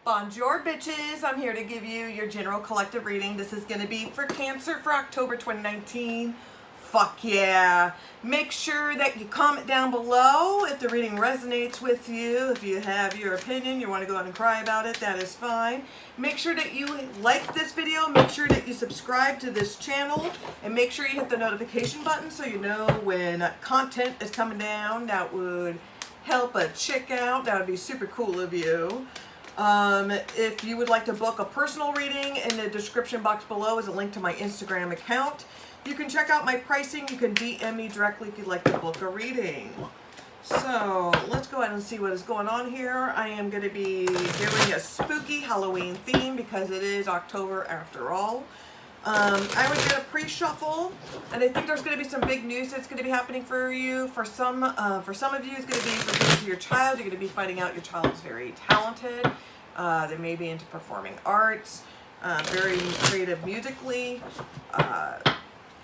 Bonjour bitches, I'm here to give you your general collective reading. This is going to be for Cancer for October 2019. Fuck yeah. Make sure that you comment down below if the reading resonates with you. If you have your opinion, you want to go out and cry about it, that is fine. Make sure that you like this video, make sure that you subscribe to this channel, and make sure you hit the notification button so you know when content is coming down. That would help a chick out. That would be super cool of you. If you would like to book a personal reading, in the description box below is a link to my Instagram account. You can check out my pricing. You can DM me directly if you'd like to book a reading. So let's go ahead and see what is going on here. I am going to be doing a spooky Halloween theme because it is October after all. I would get a pre-shuffle, and I think there's going to be some big news that's going to be happening for you. For some of you, it's going to be related to your child. You're going to be finding out your child is very talented. They may be into performing arts, very creative musically.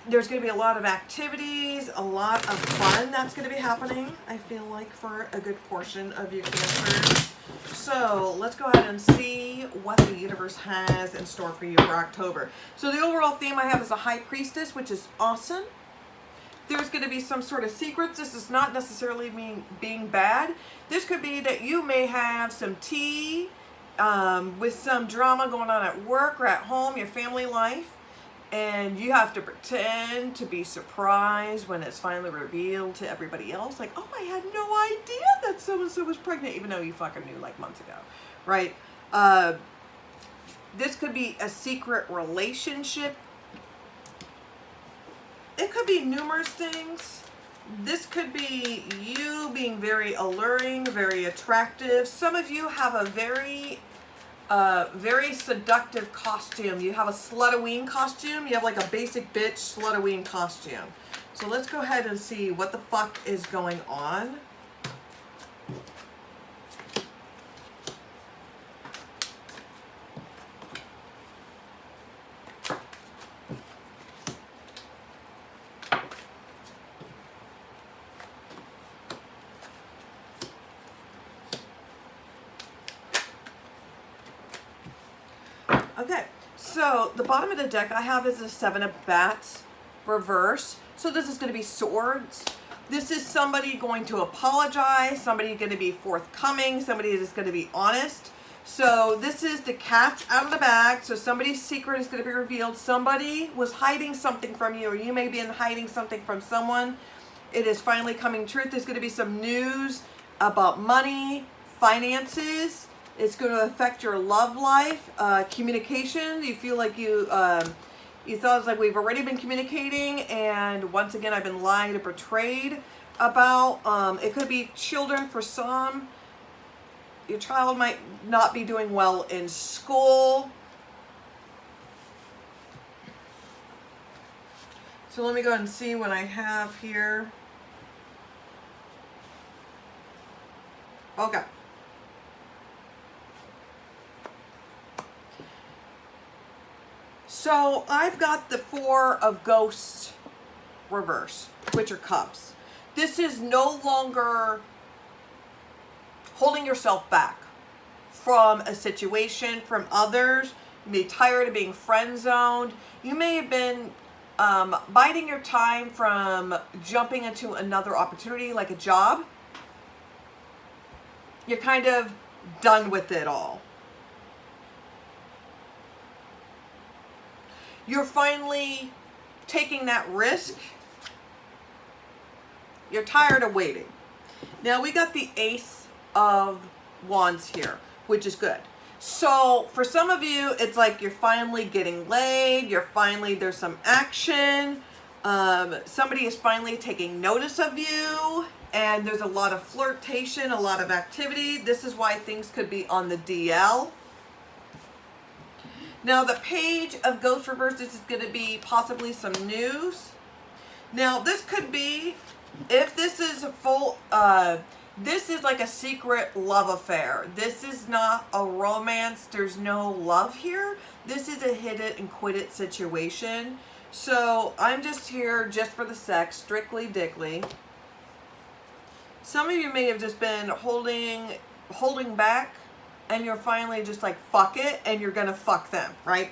There's going to be a lot of activities, a lot of fun that's going to be happening, I feel like, for a good portion of you Cancers. So let's go ahead and see what the universe has in store for you for October. So the overall theme I have is a High Priestess, which is awesome. There's going to be some sort of secrets. This is not necessarily being bad. This could be that you may have some tea with some drama going on at work or at home, your family life. And you have to pretend to be surprised when it's finally revealed to everybody else. Like, oh, I had no idea that so-and-so was pregnant, even though you fucking knew like months ago, right? This could be a secret relationship. It could be numerous things. This could be you being very alluring, very attractive. Some of you have a very seductive costume. You have a Slutoween costume. You have like a basic bitch Slutoween costume. So let's go ahead and see what the fuck is going on. Okay, so the bottom of the deck I have is a Seven of Bats reverse. So this is going to be swords. This is somebody going to apologize, somebody going to be forthcoming, somebody is going to be honest. So this is the cat out of the bag. So somebody's secret is going to be revealed. Somebody was hiding something from you, or you may be hiding something from someone. It is finally coming true. There's going to be some news about money, finances. It's going to affect your love life, communication. You feel like you thought it's like we've already been communicating, and once again I've been lied or betrayed about. It could be children for some. Your child might not be doing well in school. So let me go ahead and see what I have here. Okay. So I've got the Four of Ghosts reverse, which are cups. This is no longer holding yourself back from a situation, from others. You may be tired of being friend zoned. You may have been biding your time from jumping into another opportunity like a job. You're kind of done with it all. You're finally taking that risk. You're tired of waiting. Now we got the Ace of Wands here, which is good. So for some of you, it's like you're finally getting laid. There's some action. Somebody is finally taking notice of you. And there's a lot of flirtation, a lot of activity. This is why things could be on the DL. Now the Page of Ghost reverse, this is going to be possibly some news. Now this could be, if this is a full, this is like a secret love affair. This is not a romance. There's no love here. This is a hit it and quit it situation. So I'm just here just for the sex, strictly dickly. Some of you may have just been holding back and you're finally just like, fuck it, and you're gonna fuck them, right?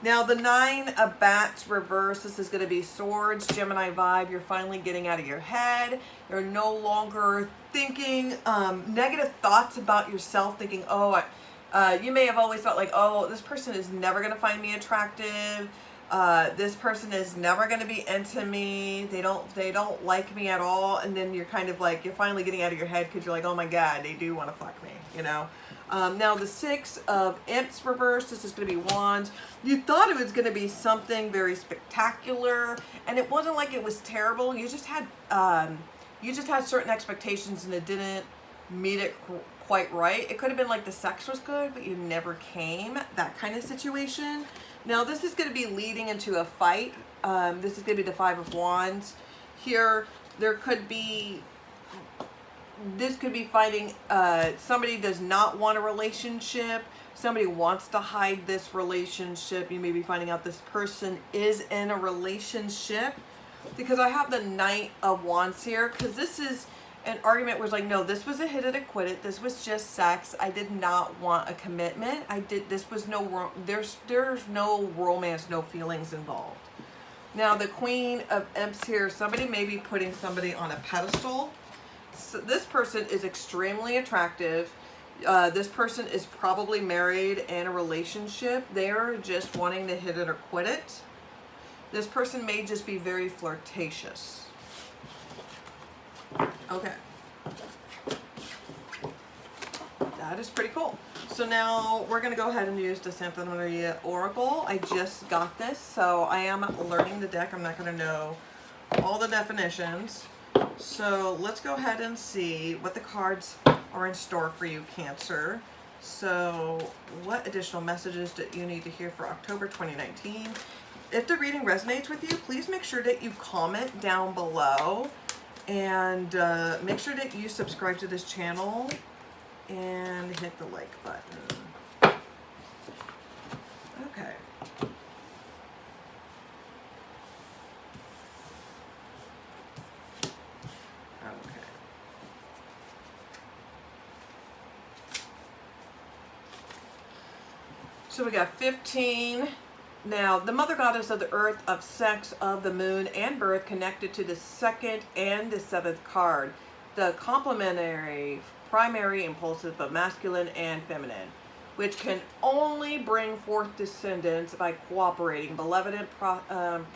Now the 9 of Bats reverse, this is going to be Swords, Gemini vibe. You're finally getting out of your head. You're no longer thinking negative thoughts about yourself, thinking, oh, you may have always thought like, oh, this person is never going to find me attractive. This person is never going to be into me. They don't like me at all. And then you're kind of like, you're finally getting out of your head because you're like, oh my God, they do want to fuck me, you know? Now the 6 of Imps reverse, this is going to be Wands. You thought it was going to be something very spectacular, and it wasn't like it was terrible. You just had certain expectations, and it didn't meet it quite right. It could have been like the sex was good, but you never came. That kind of situation. Now this is going to be leading into a fight. This is going to be the 5 of Wands. Here, there could be. This could be fighting, somebody does not want a relationship, somebody wants to hide this relationship. You may be finding out this person is in a relationship, because I have the Knight of Wands here, because this is an argument where it's like, no, this was a hit it or quit it, this was just sex, I did not want a commitment, this was no, there's no romance, no feelings involved. Now the Queen of Imps here, somebody may be putting somebody on a pedestal. So this person is extremely attractive. This person is probably married in a relationship. They're just wanting to hit it or quit it. This person may just be very flirtatious. Okay. That is pretty cool. So now we're going to go ahead and use the Santa Maria Oracle. I just got this, so I am learning the deck. I'm not going to know all the definitions. So let's go ahead and see what the cards are in store for you, Cancer. So what additional messages do you need to hear for October 2019? If the reading resonates with you, please make sure that you comment down below, and make sure that you subscribe to this channel and hit the like button. Okay. So we got 15. Now, the mother goddess of the earth, of sex, of the moon, and birth, connected to the 2nd and the 7th card. The complementary, primary, impulsive of masculine and feminine, which can only bring forth descendants by cooperating. Benevolent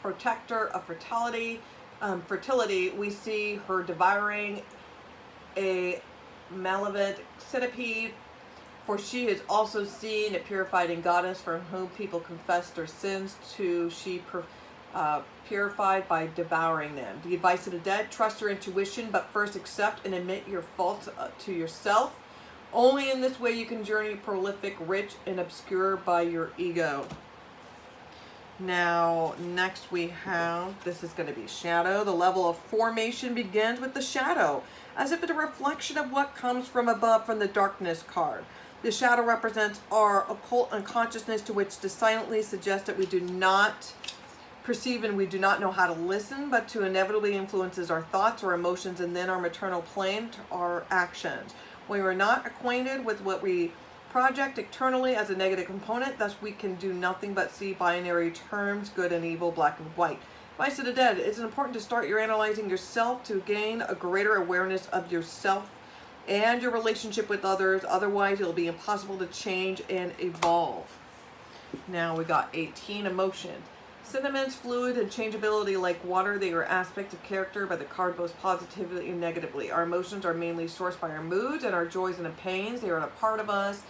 protector of fertility. We see her devouring a malevolent centipede. For she is also seen a purified and goddess from whom people confess their sins to. She purified by devouring them. The advice of the dead: trust your intuition, but first accept and admit your faults to yourself. Only in this way you can journey prolific, rich, and obscure by your ego. Now, next we have, this is going to be Shadow. The level of formation begins with the shadow, as if it's a reflection of what comes from above from the Darkness card. The shadow represents our occult unconsciousness, to which to silently suggest that we do not perceive and we do not know how to listen, but to inevitably influences our thoughts, our emotions, and then our maternal plane to our actions. We are not acquainted with what we project externally as a negative component, thus we can do nothing but see binary terms, good and evil, black and white. Advice of the dead: it's important to start your analyzing yourself to gain a greater awareness of yourself and your relationship with others. Otherwise, it'll be impossible to change and evolve. Now we got 18, emotion. Sentiments, fluid, and changeability like water. They are aspects of character, but the card both positively and negatively. Our emotions are mainly sourced by our moods and our joys and pains. They are a part of us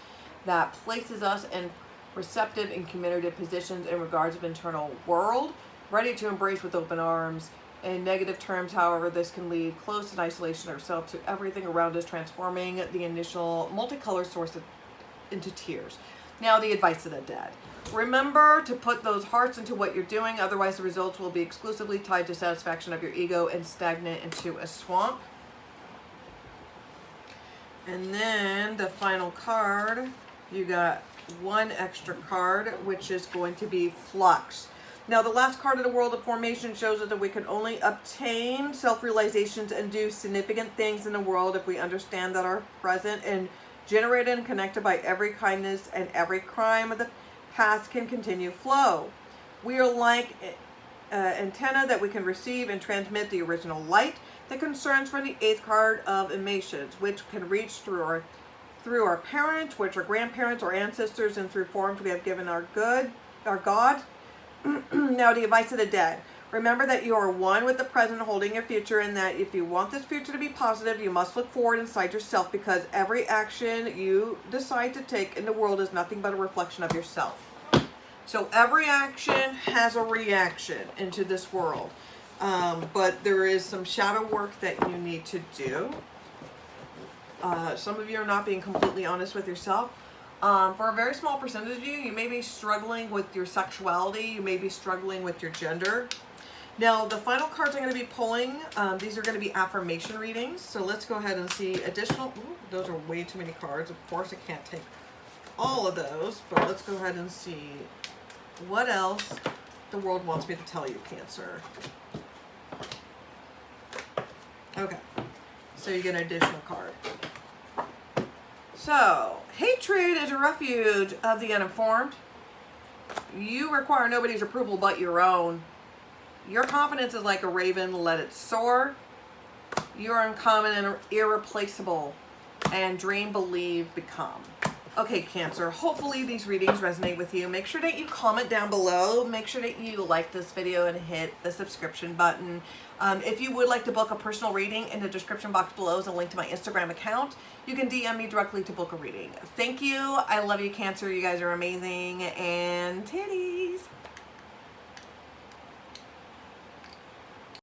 that places us in receptive and communicative positions in regards of internal world, ready to embrace with open arms. In negative terms, however, this can lead close in isolation ourselves to everything around us, transforming the initial multicolored source into tears. Now, the advice of the dead. Remember to put those hearts into what you're doing, otherwise the results will be exclusively tied to satisfaction of your ego and stagnant into a swamp. And then the final card, you got one extra card, which is going to be Flux. Now, the last card of the World of Formation shows us that we can only obtain self-realizations and do significant things in the world if we understand that our present and generated and connected by every kindness and every crime of the past can continue flow. We are like antenna that we can receive and transmit the original light that concerns from the 8th card of Emotions, which can reach through our parents, which are grandparents or ancestors, and through forms we have given our God. Now, the advice of the dead. Remember that you are one with the present, holding your future, and that if you want this future to be positive, you must look forward inside yourself, because every action you decide to take in the world is nothing but a reflection of yourself. So every action has a reaction into this world. But there is some shadow work that you need to do. Some of you are not being completely honest with yourself. For a very small percentage of you, you may be struggling with your sexuality. You may be struggling with your gender. Now, the final cards I'm going to be pulling, these are going to be affirmation readings. So let's go ahead and see additional. Ooh, those are way too many cards. Of course, I can't take all of those, but let's go ahead and see what else the world wants me to tell you, Cancer. Okay, so you get an additional card. So, hatred is a refuge of the uninformed. You require nobody's approval but your own. Your confidence is like a raven, let it soar. You're uncommon and irreplaceable. And dream, believe, become. Okay, Cancer, hopefully these readings resonate with you. Make sure that you comment down below. Make sure that you like this video and hit the subscription button. If you would like to book a personal reading, in the description box below is a link to my Instagram account. You can DM me directly to book a reading. Thank you. I love you, Cancer. You guys are amazing. And titties.